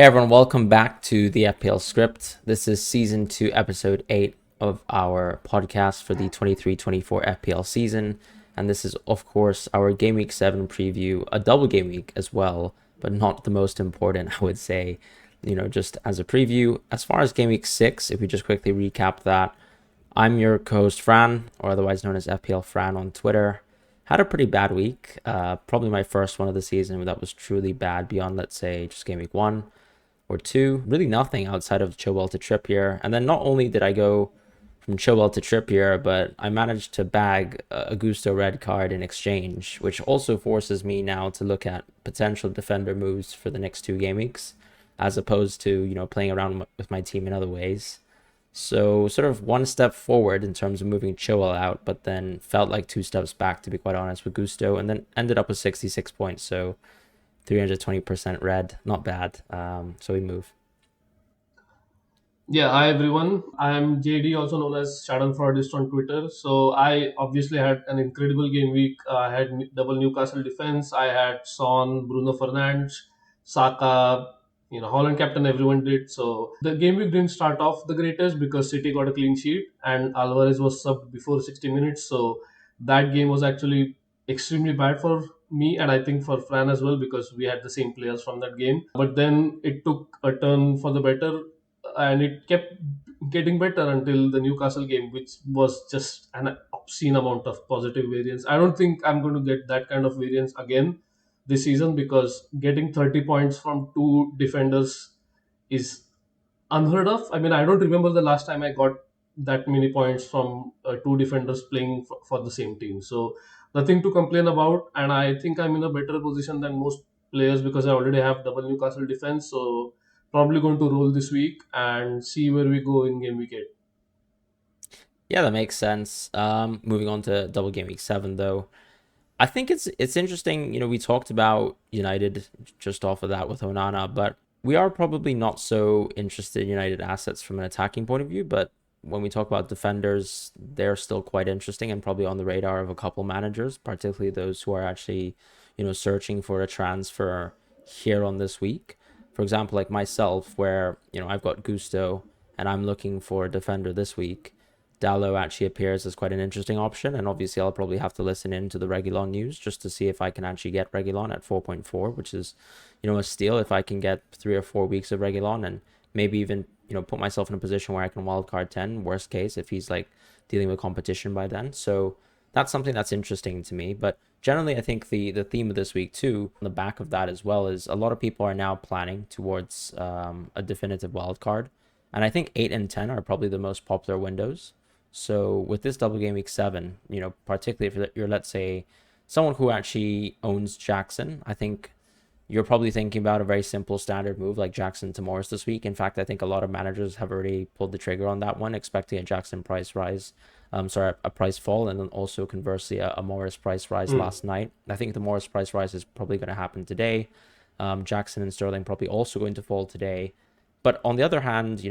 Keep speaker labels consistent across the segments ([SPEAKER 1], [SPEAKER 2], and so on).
[SPEAKER 1] Hey everyone, welcome back to the FPL Script. This is season 2, episode 8 of our podcast for the 23-24 FPL season. And this is, of course, our Game Week 7 preview, a double game week as well, but not the most important, I would say, just as a preview. As far as Game Week 6, if we just quickly recap that, I'm your co-host Fran, or otherwise known as FPL Fran on Twitter. Had a pretty bad week, probably my first one of the season that was truly bad beyond, let's say, just Game Week 1 or 2. Really nothing outside of Chilwell to Trippier. And then not only did I go from Chilwell to Trippier, but I managed to bag a Gusto red card in exchange, which also forces me now to look at potential defender moves for the next 2 game weeks, as opposed to, playing around with my team in other ways. So sort of one step forward in terms of moving Chilwell out, but then felt like 2 steps back, to be quite honest, with Gusto, and then ended up with 66 points. So 320% red, not bad. So we move.
[SPEAKER 2] Yeah, hi everyone. I'm JD, also known as Schadenfreudiest on Twitter. So I obviously had an incredible game week. I had double Newcastle defense. I had Son, Bruno Fernandes, Saka, Holland captain. Everyone did. So the game week didn't start off the greatest because City got a clean sheet and Alvarez was subbed before 60 minutes. So that game was actually extremely bad for me and I think for Fran as well because we had the same players from that game. But then it took a turn for the better and it kept getting better until the Newcastle game, which was just an obscene amount of positive variance. I don't think I'm going to get that kind of variance again this season because getting 30 points from 2 defenders is unheard of. I mean, I don't remember the last time I got that many points from 2 defenders playing for the same team. So nothing to complain about, and I think I'm in a better position than most players because I already have double Newcastle defense. So probably going to roll this week and see where we go in game week 8.
[SPEAKER 1] Yeah, that makes sense. Moving on to double game week 7 though. I think it's interesting, we talked about United just off of that with Onana, but we are probably not so interested in United assets from an attacking point of view, but when we talk about defenders, they're still quite interesting and probably on the radar of a couple managers, particularly those who are actually, searching for a transfer here on this week. For example, like myself, where, I've got Gusto and I'm looking for a defender this week. Dallo actually appears as quite an interesting option, and obviously I'll probably have to listen in to the Reguilon news just to see if I can actually get Reguilon at 4.4, which is, a steal if I can get 3 or 4 weeks of Reguilon and maybe even, put myself in a position where I can wildcard 10, worst case, if he's like dealing with competition by then. So that's something that's interesting to me. But generally, I think the theme of this week too, on the back of that as well, is a lot of people are now planning towards a definitive wildcard. And I think 8 and 10 are probably the most popular windows. So with this double game week 7, particularly if you're, let's say, someone who actually owns Jackson, I think you're probably thinking about a very simple standard move like Jackson to Morris this week. In fact, I think a lot of managers have already pulled the trigger on that one, expecting a Jackson price rise, a price fall, and then also conversely a Morris price rise
[SPEAKER 2] Hmm.
[SPEAKER 1] last night. I think the Morris price rise is probably going to happen today. Jackson and Sterling probably also going to fall today. But on the other hand,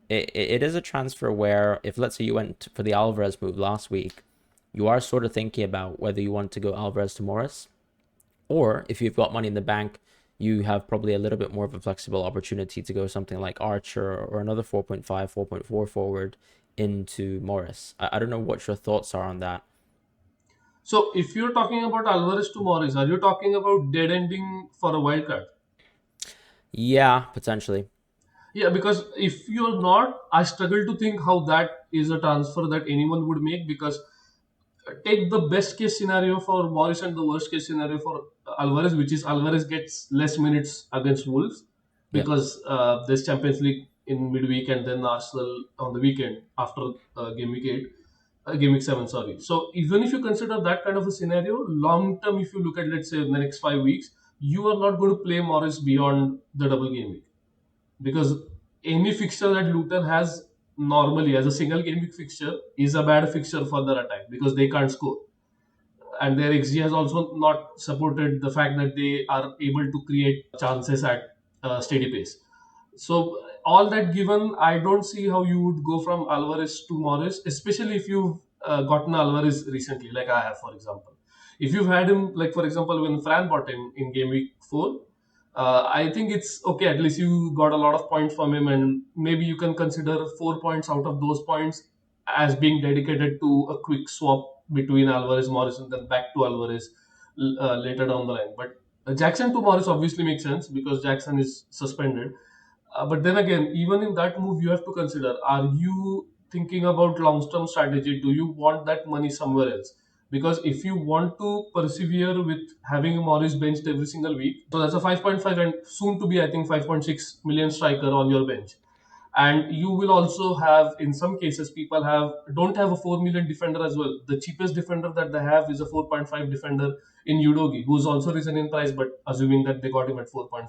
[SPEAKER 1] it is a transfer where if let's say you went for the Alvarez move last week, you are sort of thinking about whether you want to go Alvarez to Morris, or if you've got money in the bank, you have probably a little bit more of a flexible opportunity to go something like Archer or another 4.5, 4.4 forward into Morris. I don't know what your thoughts are on that.
[SPEAKER 2] So if you're talking about Alvarez to Morris, are you talking about dead ending for a wild card?
[SPEAKER 1] Yeah, potentially.
[SPEAKER 2] Yeah, because if you're not, I struggle to think how that is a transfer that anyone would make because take the best case scenario for Morris and the worst case scenario for Alvarez, which is Alvarez gets less minutes against Wolves
[SPEAKER 1] Yep.
[SPEAKER 2] because there's Champions League in midweek and then Arsenal on the weekend after game week 8, game week 7, sorry. So even if you consider that kind of a scenario, long term, if you look at let's say the next 5 weeks, you are not going to play Morris beyond the double game week because any fixture that Luton has normally as a single game week fixture is a bad fixture for their attack because they can't score. And their XG has also not supported the fact that they are able to create chances at steady pace. So all that given, I don't see how you would go from Alvarez to Morris, especially if you've gotten Alvarez recently, like I have, for example. If you've had him, like for example, when Fran bought him in game week 4, I think it's okay. At least you got a lot of points from him, and maybe you can consider 4 points out of those points as being dedicated to a quick swap between Alvarez Morris and then back to Alvarez later down the line. But Jackson to Morris obviously makes sense because Jackson is suspended. But then again, even in that move, you have to consider: are you thinking about long-term strategy? Do you want that money somewhere else? Because if you want to persevere with having Morris benched every single week, so that's a 5.5 and soon to be, I think, 5.6 million striker on your bench. And you will also have, in some cases, people have don't have a 4 million defender as well. The cheapest defender that they have is a 4.5 defender in Udogi, who's also risen in price, but assuming that they got him at 4.5.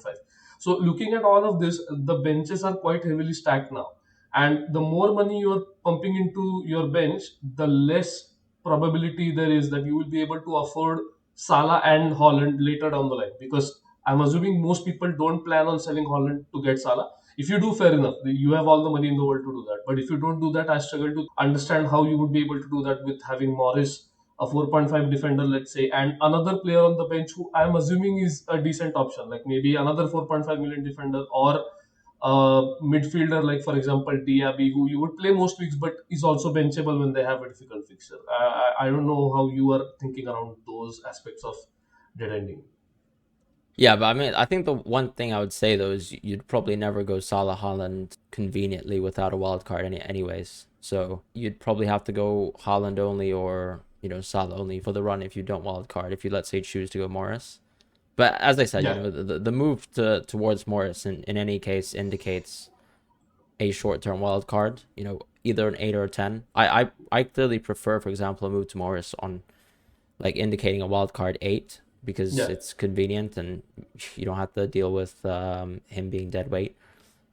[SPEAKER 2] So looking at all of this, the benches are quite heavily stacked now. And the more money you're pumping into your bench, the less probability there is that you will be able to afford Salah and Holland later down the line. Because I'm assuming most people don't plan on selling Holland to get Salah. If you do, fair enough. You have all the money in the world to do that. But if you don't do that, I struggle to understand how you would be able to do that with having Morris, a 4.5 defender, let's say, and another player on the bench who I'm assuming is a decent option, like maybe another 4.5 million defender or a midfielder, like for example, Diaby, who you would play most weeks but is also benchable when they have a difficult fixture. I don't know how you are thinking around those aspects of dead ending.
[SPEAKER 1] Yeah, but I mean, I think the one thing I would say though is you'd probably never go Salah Haaland conveniently without a wild card anyways. So you'd probably have to go Haaland only or Salah only for the run if you don't wild card. If you let's say choose to go Morris. But as I said,
[SPEAKER 2] Yeah,
[SPEAKER 1] the move towards Morris in any case indicates a short term wild card. Either an 8 or a 10. I clearly prefer, for example, a move to Morris on like indicating a wild card 8 because
[SPEAKER 2] yeah,
[SPEAKER 1] it's convenient and you don't have to deal with him being dead weight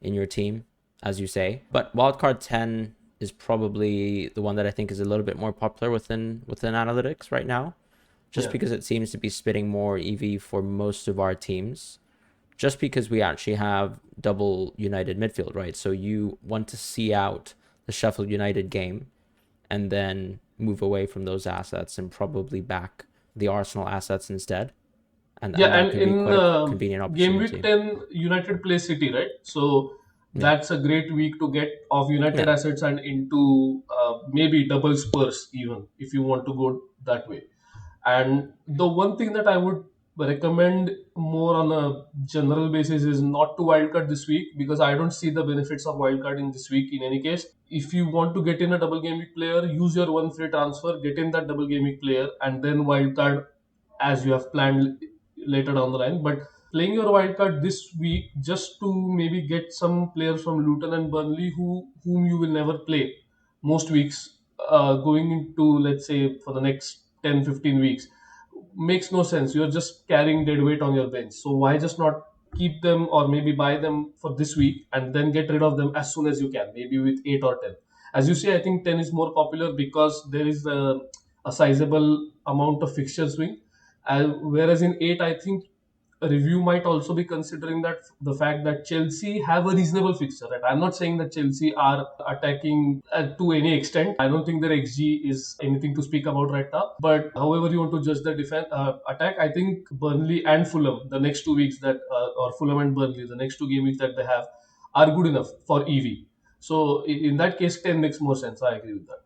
[SPEAKER 1] in your team, as you say. But wildcard 10 is probably the one that I think is a little bit more popular within analytics right now, just
[SPEAKER 2] yeah.
[SPEAKER 1] because it seems to be spitting more EV for most of our teams. Just because we actually have double United midfield, right? So you want to see out the Sheffield United game and then move away from those assets and probably back the Arsenal assets instead.
[SPEAKER 2] Yeah,
[SPEAKER 1] And that
[SPEAKER 2] and
[SPEAKER 1] could be
[SPEAKER 2] in
[SPEAKER 1] quite a convenient
[SPEAKER 2] game week
[SPEAKER 1] opportunity.
[SPEAKER 2] 10, United plays City, right? So
[SPEAKER 1] Yeah.
[SPEAKER 2] that's a great week to get off United
[SPEAKER 1] Yeah.
[SPEAKER 2] assets and into maybe double Spurs, even if you want to go that way. And the one thing that I would recommend more on a general basis is not to wildcard this week because I don't see the benefits of wildcarding this week in any case. If you want to get in a double game week player, use your one free transfer, get in that double game week player, and then wildcard as you have planned later down the line. But playing your wildcard this week just to maybe get some players from Luton and Burnley whom you will never play most weeks going into, let's say, for the next 10-15 weeks makes no sense. You're just carrying dead weight on your bench. So why just not keep them or maybe buy them for this week and then get rid of them as soon as you can, maybe with 8 or 10. As you say, I think 10 is more popular because there is a sizable amount of fixture swing. Whereas in 8, I think a review might also be considering that the fact that Chelsea have a reasonable fixture. Right? I'm not saying that Chelsea are attacking to any extent. I don't think their XG is anything to speak about right now. But however you want to judge the defense attack, I think Burnley and Fulham, the next 2 weeks that, or Fulham and Burnley, the next two game weeks that they have, are good enough for EV. So in that case, 10 makes more sense. I agree with that.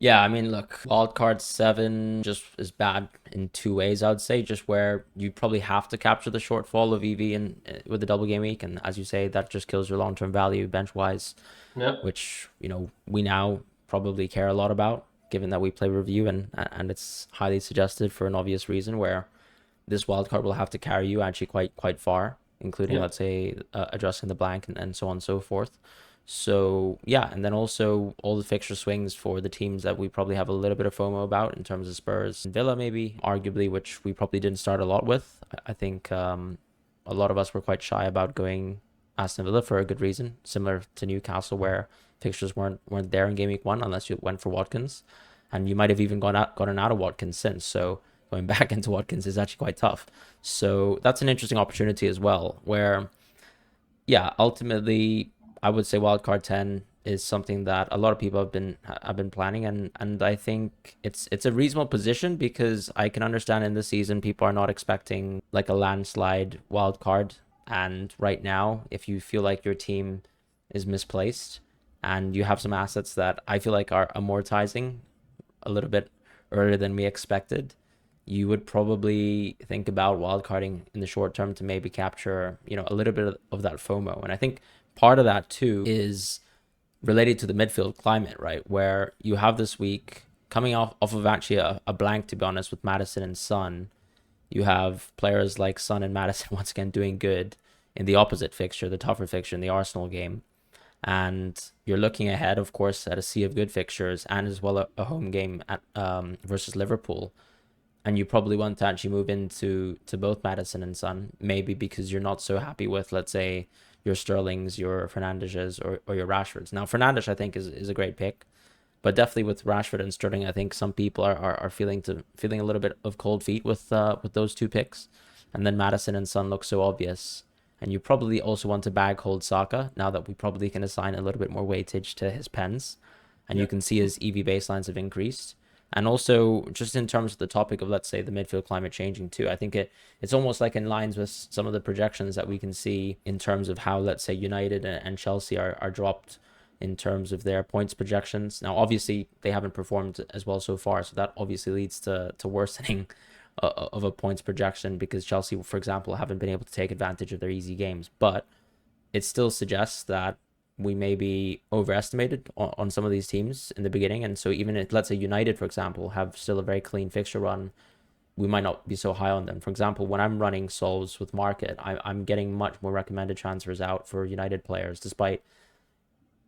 [SPEAKER 1] Yeah, I mean, look, wildcard 7 just is bad in two ways, I would say. Just where you probably have to capture the shortfall of EV and with the double game week, and as you say, that just kills your long-term value bench wise,
[SPEAKER 2] Yeah.
[SPEAKER 1] which we now probably care a lot about, given that we play review and it's highly suggested for an obvious reason where this wildcard will have to carry you actually quite far, including
[SPEAKER 2] Yeah.
[SPEAKER 1] let's say adjusting the blank and so on and so forth. So yeah, and then also all the fixture swings for the teams that we probably have a little bit of FOMO about in terms of Spurs and Villa, maybe arguably, which we probably didn't start a lot with. I think a lot of us were quite shy about going Aston Villa for a good reason, similar to Newcastle, where fixtures weren't there in game week 1 unless you went for Watkins, and you might have even gotten out of Watkins since. So going back into Watkins is actually quite tough. So that's an interesting opportunity as well, where yeah, ultimately, I would say wildcard 10 is something that a lot of people have been planning, and I think it's a reasonable position because I can understand in this season people are not expecting like a landslide wild card, and right now if you feel like your team is misplaced and you have some assets that I feel like are amortizing a little bit earlier than we expected, you would probably think about wildcarding in the short term to maybe capture, a little bit of that FOMO. And I think part of that too is related to the midfield climate, right? Where you have this week coming off of actually a blank, to be honest, with Madison and Son. You have players like Son and Madison once again doing good in the opposite fixture, the tougher fixture in the Arsenal game. And you're looking ahead, of course, at a sea of good fixtures and as well a home game at versus Liverpool. And you probably want to actually move into both Madison and Son, maybe because you're not so happy with, let's say, your Sterlings, your Fernandes's, or your Rashfords. Now, Fernandes, I think, is a great pick, but definitely with Rashford and Sterling, I think some people are feeling a little bit of cold feet with those two picks, and then Madison and Son look so obvious. And you probably also want to bag hold Saka now that we probably can assign a little bit more weightage to his pens, and
[SPEAKER 2] Yeah.
[SPEAKER 1] you can see his EV baselines have increased. And also, just in terms of the topic of, let's say, the midfield climate changing too, I think it's almost like in lines with some of the projections that we can see in terms of how, let's say, United and Chelsea are dropped in terms of their points projections. Now, obviously, they haven't performed as well so far, so that obviously leads to worsening of a points projection because Chelsea, for example, haven't been able to take advantage of their easy games. But it still suggests that we may be overestimated on some of these teams in the beginning. And so even if, let's say, United, for example, have still a very clean fixture run, we might not be so high on them. For example, when I'm running solves with market, I'm getting much more recommended transfers out for United players, despite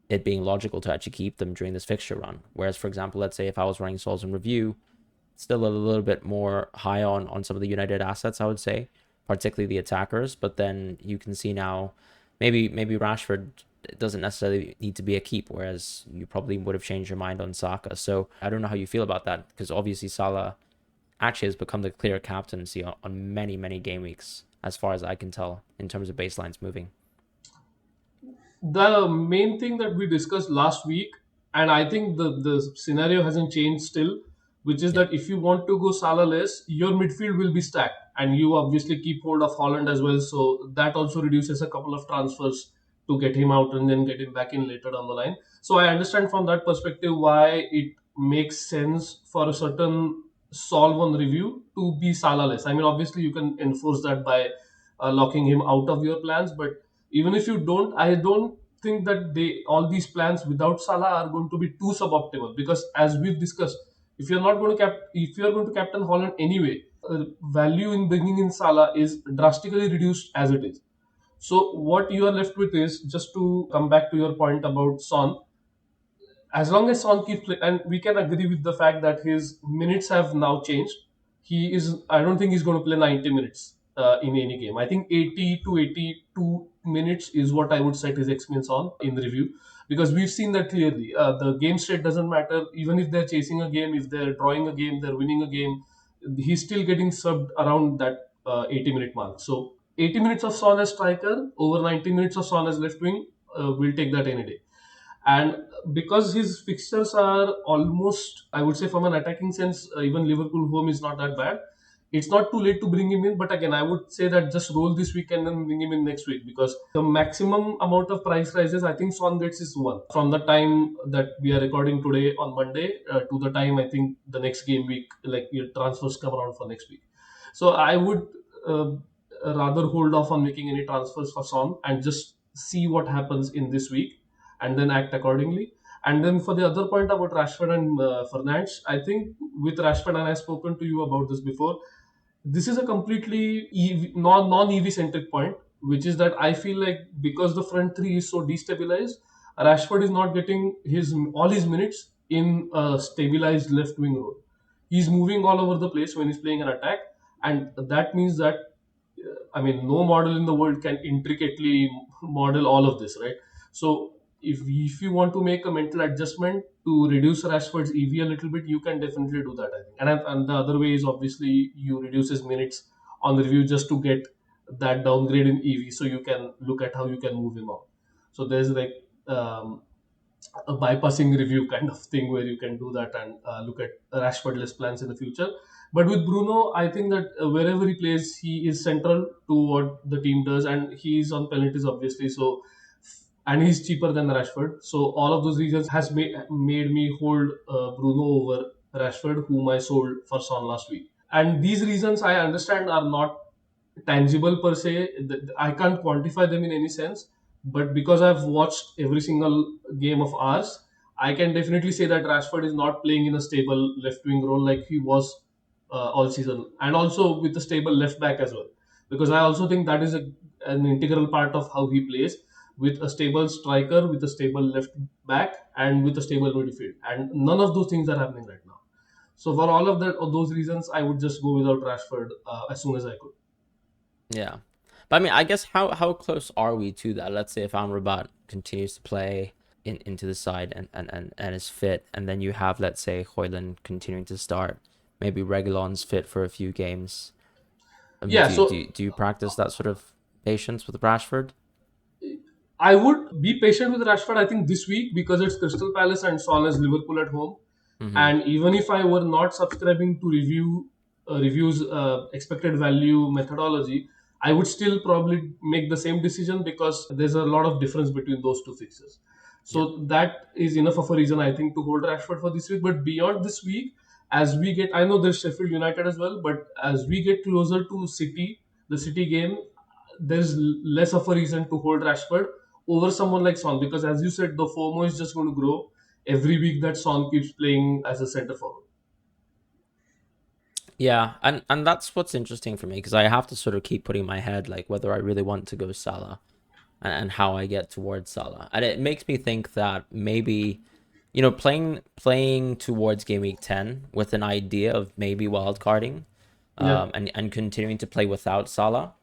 [SPEAKER 1] it being logical to actually keep them during this fixture run. Whereas, for example, let's say if I was running solves in review, still a little bit more high on some of the United assets, I would say, particularly the attackers. But then you can see now, maybe Rashford doesn't necessarily need to be a keep, whereas you probably would have changed your mind on Saka. So I don't know how you feel about that because obviously Salah actually has become the clear captaincy on many game weeks, as far as I can tell, in terms of baselines moving.
[SPEAKER 2] The main thing that we discussed last week, and I think the scenario hasn't changed still, which is
[SPEAKER 1] Yeah,
[SPEAKER 2] that if you want to go Salah less, your midfield will be stacked, and you obviously keep hold of Holland as well. So that also reduces a couple of transfers to get him out and then get him back in later down the line. So I understand from that perspective why it makes sense for a certain solve on review to be Salah less. I mean, obviously you can enforce that by locking him out of your plans, but even if you don't, I don't think that they all these plans without Salah are going to be too suboptimal because as we've discussed, if you're going to captain Holland anyway, value in bringing in Salah is drastically reduced as it is. So what you are left with is just to come back to your point about Son, as long as Son keeps playing, and we can agree with the fact that his minutes have now changed. He is. I don't think he's going to play 90 minutes in any game. I think 80 to 82 minutes is what I would set his expense on in review because we've seen that clearly. The game state doesn't matter. Even if they're chasing a game, if they're drawing a game, they're winning a game, he's still getting subbed around that 80-minute mark. So 80 minutes of Son as striker over 90 minutes of Son as left wing, we'll take that any day. And because his fixtures are almost, I would say, from an attacking sense, even Liverpool home is not that bad. It's not too late to bring him in, but again, I would say that just roll this weekend and bring him in next week because the maximum amount of price rises I think Swan gets is one from the time that we are recording today on Monday to the time I think the next game week, like your transfers come around for next week. So I would uh, rather hold off on making any transfers for Son and just see what happens in this week and then act accordingly. And then for the other point about Rashford and Fernandes, I think with Rashford, and I've spoken to you about this before, this is a completely non EV centric point, which is that I feel like because the front three is so destabilized, Rashford is not getting his all his minutes in a stabilized left wing role. He's moving all over the place when he's playing an attack, and that means that I mean, no model in the world can intricately model all of this, right? So if you want to make a mental adjustment to reduce Rashford's EV a little bit, you can definitely do that, I think. And the other way is obviously you reduce his minutes on the review just to get that downgrade in EV, so you can look at how you can move him out. So there's like a bypassing review kind of thing where you can do that and look at Rashford-less plans in the future. But with Bruno, I think that wherever he plays, he is central to what the team does, and he's on penalties obviously. So, and he's cheaper than Rashford. So all of those reasons has made me hold Bruno over Rashford, whom I sold for Son last week. And these reasons I understand are not tangible per se. I can't quantify them in any sense, but because I've watched every single game of ours, I can definitely say that Rashford is not playing in a stable left wing role like he was all season, and also with a stable left back as well, because I also think that is an integral part of how he plays, with a stable striker, with a stable left back, and with a stable midfield, and none of those things are happening right now. So for all of that, of those reasons, I would just go without Rashford as soon as I could.
[SPEAKER 1] Yeah. But I mean, I guess how close are we to that? Let's say if Amrabat continues to play into the side and is fit, and then you have, let's say, Hoyland continuing to start, maybe Reguilon's fit for a few games. I mean,
[SPEAKER 2] Yeah, so
[SPEAKER 1] do you practice that sort of patience with Rashford?
[SPEAKER 2] I would be patient with Rashford, I think, this week because it's Crystal Palace and Son is Liverpool at home.
[SPEAKER 1] Mm-hmm.
[SPEAKER 2] And even if I were not subscribing to reviews expected value methodology, I would still probably make the same decision because there's a lot of difference between those two fixes.
[SPEAKER 1] Yeah.
[SPEAKER 2] So that is enough of a reason I think to hold Rashford for this week. But beyond this week, as we get, I know there's Sheffield United as well, but as we get closer to City, the City game, there's less of a reason to hold Rashford over someone like Son, because as you said, the FOMO is just going to grow every week that Son keeps playing as a centre forward.
[SPEAKER 1] Yeah, and that's what's interesting for me because I have to sort of keep putting in my head like whether I really want to go Salah and how I get towards Salah. And it makes me think that maybe, playing towards game week 10 with an idea of maybe wildcarding,
[SPEAKER 2] Yeah,
[SPEAKER 1] and continuing to play without Salah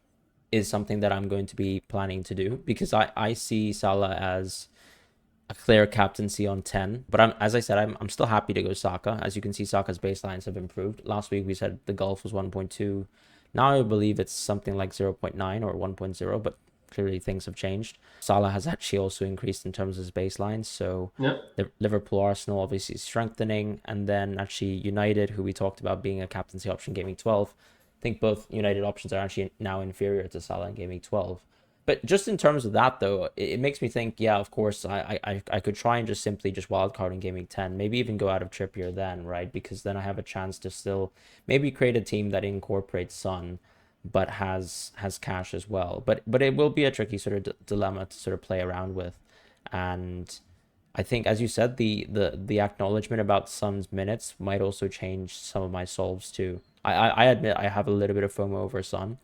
[SPEAKER 1] is something that I'm going to be planning to do because I see Salah as a clear captaincy on 10. But as I said, I'm still happy to go Saka. As you can see, Saka's baselines have improved. Last week we said the golf was 1.2. Now I believe it's something like 0.9 or 1.0, but clearly things have changed. Salah has actually also increased in terms of his baselines. So
[SPEAKER 2] yeah,
[SPEAKER 1] the Liverpool Arsenal obviously strengthening, and then actually United, who we talked about being a captaincy option gaming 12. I think both United options are actually now inferior to Salah in gaming 12. But just in terms of that, though, it makes me think, yeah, of course, I could try and just simply just wildcard in gaming 10, maybe even go out of Trippier then, right? Because then I have a chance to still maybe create a team that incorporates Sun, but has cash as well. But it will be a tricky sort of dilemma to sort of play around with. And I think, as you said, the acknowledgement about Sun's minutes might also change some of my solves too. I admit I have a little bit of FOMO over Sun.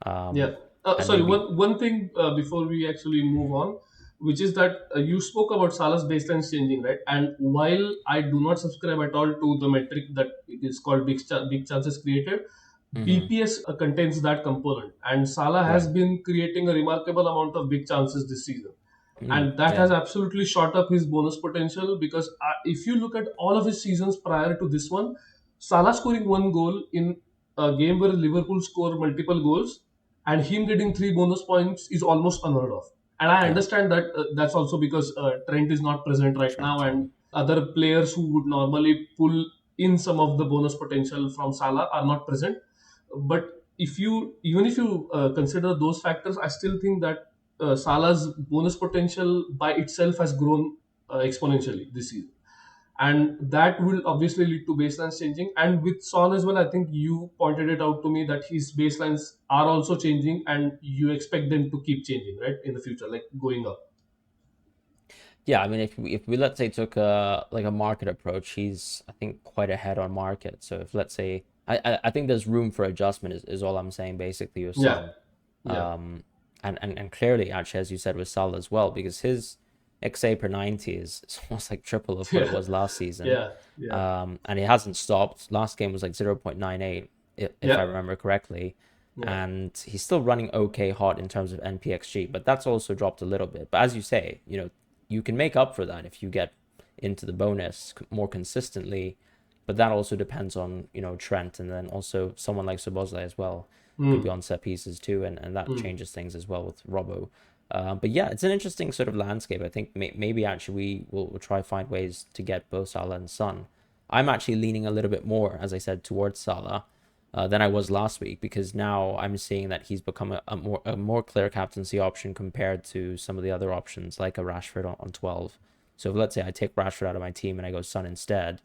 [SPEAKER 2] yeah.
[SPEAKER 1] Um, and
[SPEAKER 2] Sorry,
[SPEAKER 1] maybe,
[SPEAKER 2] one thing before we actually move on, which is that you spoke about Salah's baselines changing, right? And while I do not subscribe at all to the metric that it is called big chances created,
[SPEAKER 1] mm-hmm,
[SPEAKER 2] BPS contains that component, and Salah has
[SPEAKER 1] right.
[SPEAKER 2] been creating a remarkable amount of big chances this season, and that
[SPEAKER 1] Yeah.
[SPEAKER 2] has absolutely shot up his bonus potential. Because if you look at all of his seasons prior to this one, Salah scoring one goal in a game where Liverpool score multiple goals and him getting three bonus points is almost unheard of. And I
[SPEAKER 1] Yeah.
[SPEAKER 2] understand that that's also because Trent is not present right now,
[SPEAKER 1] Trent. Yeah.
[SPEAKER 2] and other players who would normally pull in some of the bonus potential from Salah are not present. But if you even if you consider those factors, I still think that Salah's bonus potential by itself has grown exponentially this season, and that will obviously lead to baselines changing. And with Son as well, I think you pointed it out to me that his baselines are also changing, and you expect them to keep changing, right, in the future, like going up.
[SPEAKER 1] Yeah. I mean, if we let's say took a like a market approach, he's I think quite ahead on market. So if let's say I think there's room for adjustment is all I'm saying basically with
[SPEAKER 2] Yeah,
[SPEAKER 1] Son.
[SPEAKER 2] yeah,
[SPEAKER 1] Um, and clearly actually as you said with Salah as well because his XA per 90 is almost like triple of what it
[SPEAKER 2] yeah,
[SPEAKER 1] was last season.
[SPEAKER 2] yeah, yeah,
[SPEAKER 1] And he hasn't stopped. Last game was like 0.98 if I
[SPEAKER 2] yeah,
[SPEAKER 1] remember correctly.
[SPEAKER 2] yeah.
[SPEAKER 1] And he's still running okay hot in terms of npxG, but that's also dropped a little bit. But as you say, you can make up for that if you get into the bonus more consistently. But that also depends on Trent, and then also someone like Sobozlai as well could be
[SPEAKER 2] Hmm.
[SPEAKER 1] on set pieces too, and that
[SPEAKER 2] Hmm.
[SPEAKER 1] changes things as well with Robbo. But yeah, it's an interesting sort of landscape. I think maybe actually we'll try find ways to get both Salah and Son. I'm actually leaning a little bit more, as I said, towards Salah than I was last week, because now I'm seeing that he's become a more clear captaincy option compared to some of the other options, like a Rashford on 12. So if, let's say I take Rashford out of my team and I go Son instead,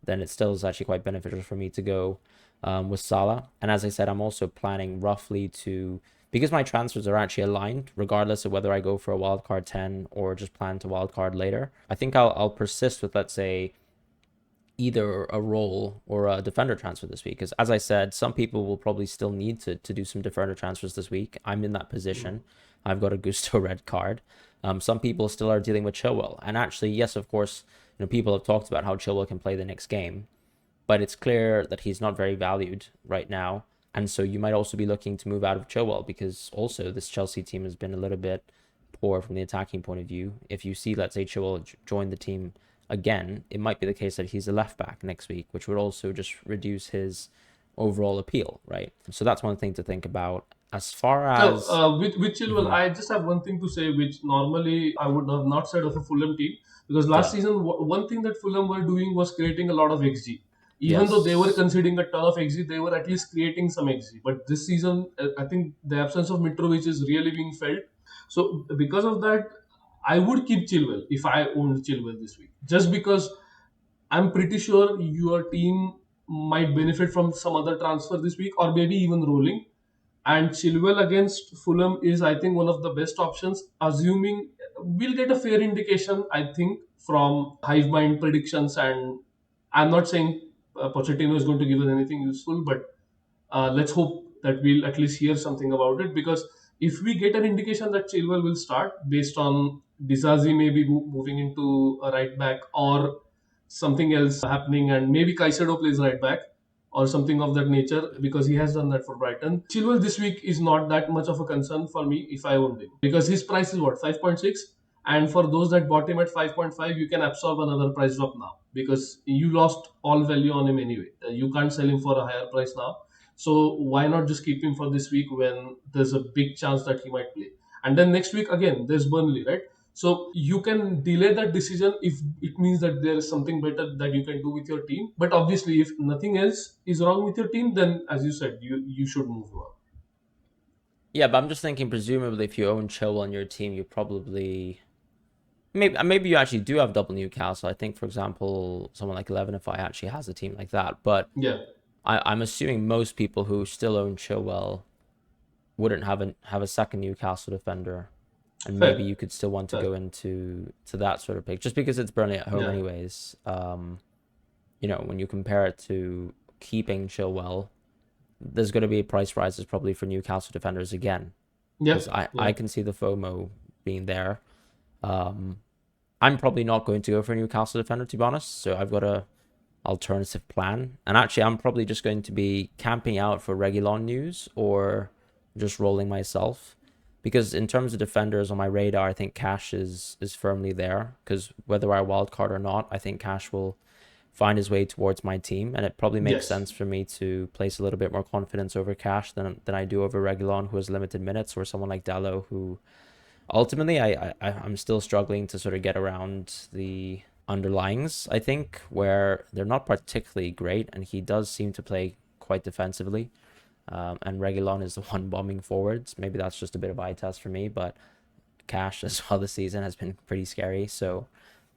[SPEAKER 1] then it still is actually quite beneficial for me to go with Salah. And as I said, I'm also planning roughly to, because my transfers are actually aligned, regardless of whether I go for a wildcard 10 or just plan to wildcard later. I think I'll persist with, let's say, either a role or a defender transfer this week. Because as I said, some people will probably still need to do some defender transfers this week. I'm in that
[SPEAKER 2] Mhm.
[SPEAKER 1] position. I've got a Gusto red card. Some people still are dealing with Chilwell. And actually, yes, of course, people have talked about how Chilwell can play the next game, but it's clear that he's not very valued right now. And so you might also be looking to move out of Chilwell, because also this Chelsea team has been a little bit poor from the attacking point of view. If you see, let's say, Chilwell join the team again, it might be the case that he's a left back next week, which would also just reduce his overall appeal, right? So that's one thing to think about. As far
[SPEAKER 2] So,
[SPEAKER 1] as
[SPEAKER 2] with Chilwell,
[SPEAKER 1] Mhm.
[SPEAKER 2] I just have one thing to say, which normally I would have not said of a Fulham team, because last
[SPEAKER 1] Yeah,
[SPEAKER 2] season, one thing that Fulham were doing was creating a lot of XG. Even though they were
[SPEAKER 1] yes,
[SPEAKER 2] conceding a ton of XG, they were at least creating some XG. But this season, I think the absence of Mitrovic is really being felt. So, because of that, I would keep Chilwell if I owned Chilwell this week, just because I'm pretty sure your team might benefit from some other transfer this week, or maybe even rolling. And Chilwell against Fulham is, I think, one of the best options, assuming we'll get a fair indication, I think, from hive mind predictions. And I'm not saying Pochettino is going to give us anything useful, but let's hope that we'll at least hear something about it. Because if we get an indication that Chilwell will start based on Dizazi maybe moving into a right back, or something else happening, and maybe Caicedo plays right back or something of that nature, because he has done that for Brighton. Chilwell this week is not that much of a concern for me if I owned him, because his price is what, 5.6, and for those that bought him at 5.5, you can absorb another price drop now, because you lost all value on him anyway. You can't sell him for a higher price now, so why not just keep him for this week when there's a big chance that he might play? And then next week again, there's Burnley, right? So you can delay that decision if it means that there is something better that you can do with your team. But obviously, if nothing else is wrong with your team, then as you said, you should move on.
[SPEAKER 1] yeah. But I'm just thinking, presumably, if you own Chilwell on your team, you probably maybe you actually do have double Newcastle. I think, for example, someone like 11FI actually has a team like that. But
[SPEAKER 2] Yeah,
[SPEAKER 1] I'm assuming most people who still own Chilwell wouldn't have a second Newcastle defender, and maybe
[SPEAKER 2] fair,
[SPEAKER 1] you could still want to
[SPEAKER 2] fair.
[SPEAKER 1] go into that sort of pick, just because it's Burnley at home
[SPEAKER 2] Yeah,
[SPEAKER 1] anyways. When you compare it to keeping Chilwell, there's going to be price rises probably for Newcastle defenders again,
[SPEAKER 2] yeah,
[SPEAKER 1] because I
[SPEAKER 2] yeah.
[SPEAKER 1] can see the FOMO being there. Um, I'm probably not going to go for a Newcastle defender, to be honest. So I've got a alternative plan. And actually, I'm probably just going to be camping out for Reguilon news or just rolling myself. Because in terms of defenders on my radar, I think Cash is firmly there. Because whether I wildcard or not, I think Cash will find his way towards my team. And it probably makes
[SPEAKER 2] Yes.
[SPEAKER 1] sense for me to place a little bit more confidence over Cash than I do over Reguilon, who has limited minutes, or someone like Dallo, who ultimately I'm still struggling to sort of get around the underlyings, I think, where they're not particularly great, and he does seem to play quite defensively. And Reguilon is the one bombing forwards. Maybe that's just a bit of eye test for me, but Cash as well this season has been pretty scary. So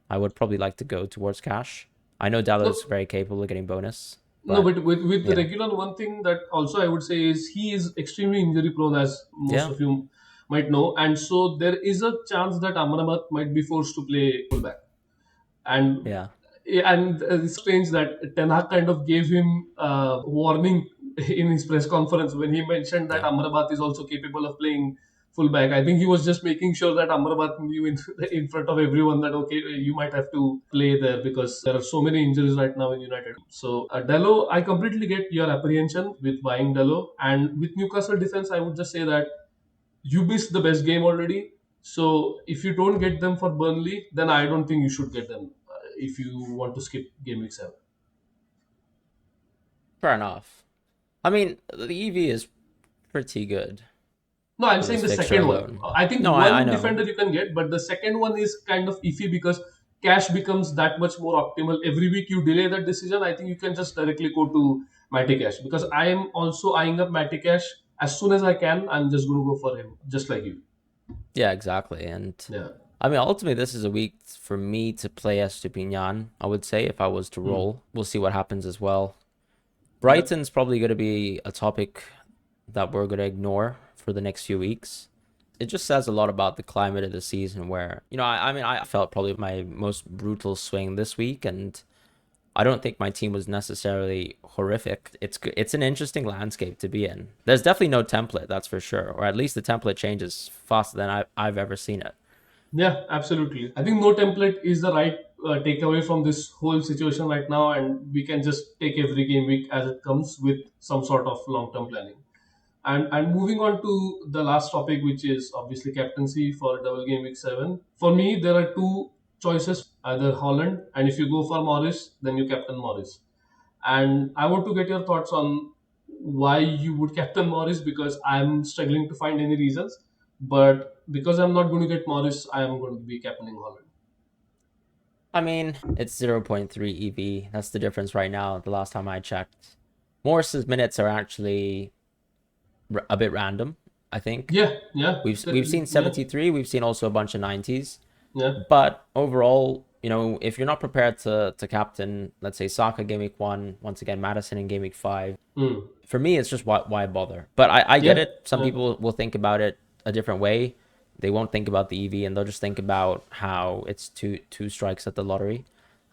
[SPEAKER 1] I would probably like to go towards Cash. I know Dallo is
[SPEAKER 2] No,
[SPEAKER 1] very capable of getting bonus,
[SPEAKER 2] no,
[SPEAKER 1] but
[SPEAKER 2] but with the
[SPEAKER 1] yeah,
[SPEAKER 2] regular, one thing that also I would say is he is extremely injury prone, as most
[SPEAKER 1] yeah,
[SPEAKER 2] of you might know, and so there is a chance that Amrabat might be forced to play fullback. and
[SPEAKER 1] yeah,
[SPEAKER 2] and it's strange that Ten Hag kind of gave him a warning in his press conference when he mentioned that
[SPEAKER 1] yeah.
[SPEAKER 2] Amrabat is also capable of playing fullback. I think he was just making sure that Amrabat knew in front of everyone that okay, you might have to play there, because there are so many injuries right now in United. So Dello, I completely get your apprehension with buying Dello, and with Newcastle defense, I would just say that you missed the best game already. So if you don't get them for Burnley, then I don't think you should get them if you want to skip game week 7.
[SPEAKER 1] Fair enough. I mean, the EV is pretty good.
[SPEAKER 2] No, I'm
[SPEAKER 1] for
[SPEAKER 2] saying
[SPEAKER 1] this
[SPEAKER 2] the
[SPEAKER 1] fixture
[SPEAKER 2] second one.
[SPEAKER 1] alone.
[SPEAKER 2] I think
[SPEAKER 1] No, I
[SPEAKER 2] one
[SPEAKER 1] know.
[SPEAKER 2] defender you can get, but the second one is kind of iffy because cash becomes that much more optimal. Every week you delay that decision. I think you can just directly go to Matty Cash because I am also eyeing up Matty Cash as soon as I can. I'm just going to go for him, just like you.
[SPEAKER 1] Yeah, exactly. And
[SPEAKER 2] Yeah.
[SPEAKER 1] I mean, ultimately, this is a week for me to play Estupinian, I would say, if I was to
[SPEAKER 2] Hmm.
[SPEAKER 1] roll. We'll see what happens as well.
[SPEAKER 2] Yeah.
[SPEAKER 1] Brighton's probably going to be a topic that we're going to ignore for the next few weeks. It just says a lot about the climate of the season where, I mean, I felt probably my most brutal swing this week, and I don't think my team was necessarily horrific. It's an interesting landscape to be in. There's definitely no template, that's for sure, or at least the template changes faster than I've ever seen it.
[SPEAKER 2] Yeah, absolutely. I think no template is the right takeaway from this whole situation right now, and we can just take every game week as it comes with some sort of long term planning. And moving on to the last topic, which is obviously captaincy for double game week 7. For me, there are two choices, either Holland, and if you go for Morris, then you captain Morris. And I want to get your thoughts on why you would captain Morris because I'm struggling to find any reasons. But because I'm not going to get Morris, I am going to be captaining Holland.
[SPEAKER 1] I mean, it's zero point 0.3 EV. That's the difference right now. The last time I checked, Morris's minutes are actually a bit random. I think
[SPEAKER 2] Yeah, yeah,
[SPEAKER 1] we've seen
[SPEAKER 2] yeah,
[SPEAKER 1] 73. We've seen also a bunch of 90s.
[SPEAKER 2] yeah.
[SPEAKER 1] But overall, if you're not prepared to captain, let's say Saka game week 1, once again Madison in game week 5,
[SPEAKER 2] Mm.
[SPEAKER 1] for me it's just why bother. But I get
[SPEAKER 2] Yeah,
[SPEAKER 1] it. Some
[SPEAKER 2] yeah.
[SPEAKER 1] people will think about it a different way. They won't think about the EV and they'll just think about how it's two strikes at the lottery.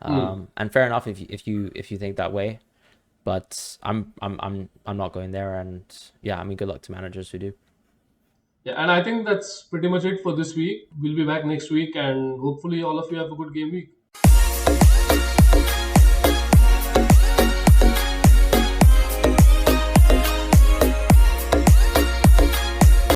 [SPEAKER 2] Mm.
[SPEAKER 1] And fair enough if you think that way. But I'm not going there. And yeah, I mean, good luck to managers who do.
[SPEAKER 2] Yeah, and I think that's pretty much it for this week. We'll be back next week, and hopefully, all of you have a good game week.